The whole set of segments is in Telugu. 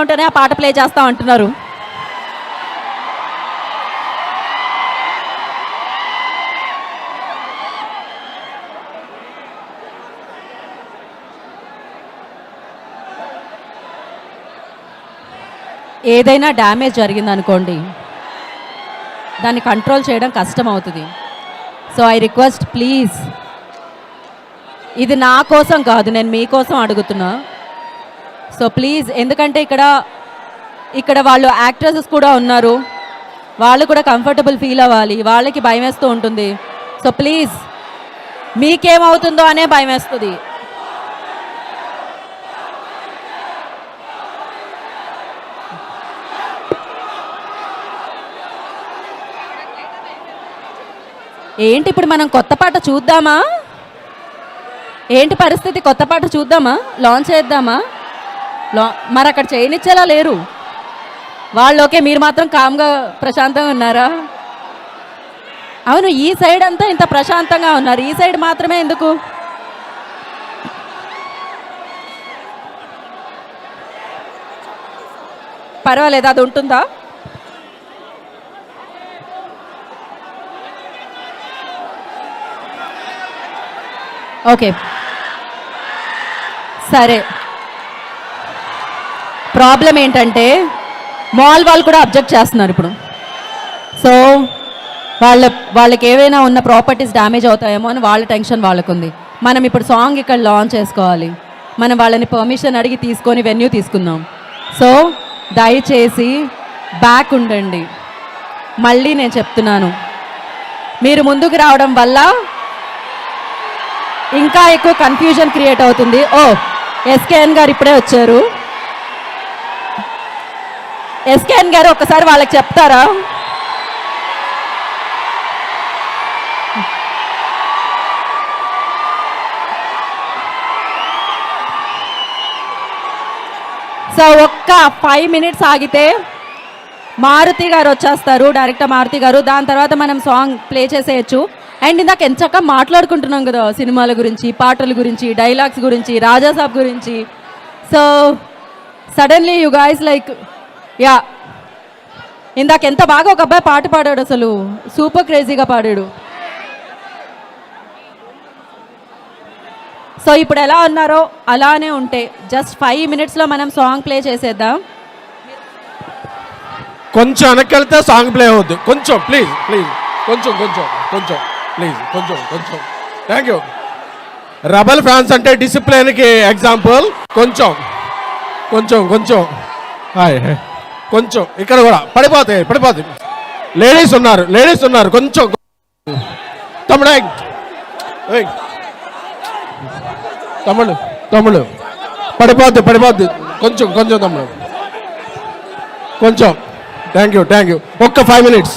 ఉంటేనే ఆ పాట ప్లే చేస్తా అంటున్నారు. ఏదైనా డ్యామేజ్ జరిగిందనుకోండి, దాన్ని కంట్రోల్ చేయడం కష్టం అవుతుంది. సో ఐ రిక్వెస్ట్ ప్లీజ్, ఇది నా కోసం కాదు, నేను మీకోసం అడుగుతున్నా. సో ప్లీజ్, ఎందుకంటే ఇక్కడ వాళ్ళు యాక్ట్రెసెస్ కూడా ఉన్నారు, వాళ్ళు కూడా కంఫర్టబుల్ ఫీల్ అవ్వాలి, వాళ్ళకి భయం వేస్తూ ఉంటుంది. సో ప్లీజ్, మీకేమవుతుందో అనే భయం వేస్తుంది. ఏంటి ఇప్పుడు మనం కొత్త పాట చూద్దామా? ఏంటి పరిస్థితి? కొత్త పాట చూద్దామా? లాంచ్ చేద్దామా? మరి అక్కడ చేయనిచ్చేలా లేరు వాళ్ళు. ఓకే, మీరు మాత్రం కామ్గా ప్రశాంతంగా ఉన్నారా? అవును, ఈ సైడ్ అంతా ఇంత ప్రశాంతంగా ఉన్నారు, ఈ సైడ్ మాత్రమే ఎందుకు? పర్వాలేదు, అది ఉంటుందా? ఓకే సరే. ప్రాబ్లం ఏంటంటే మాల్ వాళ్ళు కూడా అబ్జెక్ట్ చేస్తున్నారు ఇప్పుడు. సో వాళ్ళకి ఏవైనా ఉన్న ప్రాపర్టీస్ డ్యామేజ్ అవుతాయేమో అని వాళ్ళ టెన్షన్ వాళ్ళకుంది. మనం ఇప్పుడు సాంగ్ ఇక్కడ లాంచ్ చేసుకోవాలి, మనం వాళ్ళని పర్మిషన్ అడిగి తీసుకొని వెన్యూ తీసుకుందాం. సో దయచేసి బ్యాక్ ఉండండి. మళ్ళీ నేను చెప్తున్నాను, మీరు ముందుకు రావడం వల్ల ఇంకా ఎక్కువ కన్ఫ్యూజన్ క్రియేట్ అవుతుంది. ఓ, ఎస్కేఎన్ గారు ఇప్పుడే వచ్చారు. ఎస్కేఎన్ గారు ఒక్కసారి వాళ్ళకి చెప్తారా? సో ఒక్క 5 minutes ఆగితే మారుతి గారు వచ్చేస్తారు, డైరెక్టర్ మారుతి గారు. దాని తర్వాత మనం సాంగ్ ప్లే చేసేయచ్చు. అండ్ ఇందాక ఎంచక్క మాట్లాడుకుంటున్నాం కదా సినిమాల గురించి, పాటల గురించి, డైలాగ్స్ గురించి, రాజాసాబ్ గురించి. So suddenly you guys like, yeah, ఇందాక ఎంత బాగా ఒక అబ్బాయి పాట పాడాడు, అసలు సూపర్ క్రేజీగా పాడాడు. సో ఇప్పుడు ఎలా ఉన్నారో అలానే ఉంటే జస్ట్ 5 minutesలో మనం సాంగ్ ప్లే చేసేద్దాం. కొంచెం వెనకెళ్తే సాంగ్ ప్లే అవుద్ది. కొంచెం ప్లీజ్ ప్లీజ్, కొంచెం కొంచెం కొంచెం ప్లీజ్, కొంచెం కొంచెం. Thank you. రెబల్ ఫ్యాన్స్ అంటే డిసిప్లిన్కి ఎగ్జాంపుల్. కొంచెం కొంచెం కొంచెం హాయ్ కొంచెం ఇక్కడ కూడా పడిపోతాయి. లేడీస్ ఉన్నారు కొంచెం. తమ్ముడు తమ్ముడు పడిపోద్ది కొంచెం కొంచెం తమ్ముడు కొంచెం. Thank you. ఒక్క 5 minutes.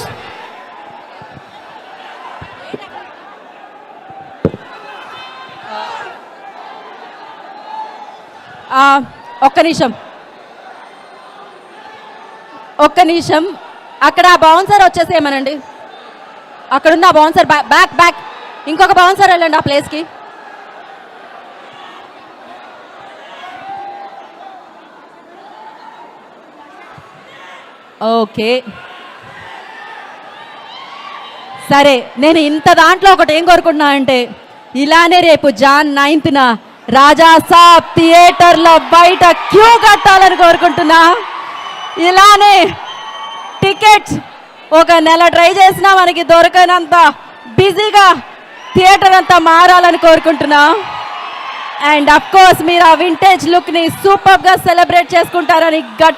ఒక్క నిమిషం. అక్కడ బౌన్సర్ వచ్చేసేయమనండి. అక్కడున్న బౌన్సర్ బ్యాక్ ఇంకొక బౌన్సర్ వెళ్ళండి ఆ ప్లేస్కి. ఓకే సరే, నేను ఇంత దాంట్లో ఒకటి ఏం కోరుకుంటున్నా అంటే, ఇలానే రేపు Jan 9th రాజాసాబ్ థియేటర్లో బయట క్యూ కట్టాలని కోరుకుంటున్నా. ఇలానే టికెట్స్ ఒక నెల ట్రై చేసినా మనకి దొరకనంత బిజీగా థియేటర్ అంతా మారాలని కోరుకుంటున్నా. అండ్ అఫ్ కోర్స్ మీరు ఆ వింటేజ్ లుక్ని సూపర్గా సెలబ్రేట్ చేసుకుంటారని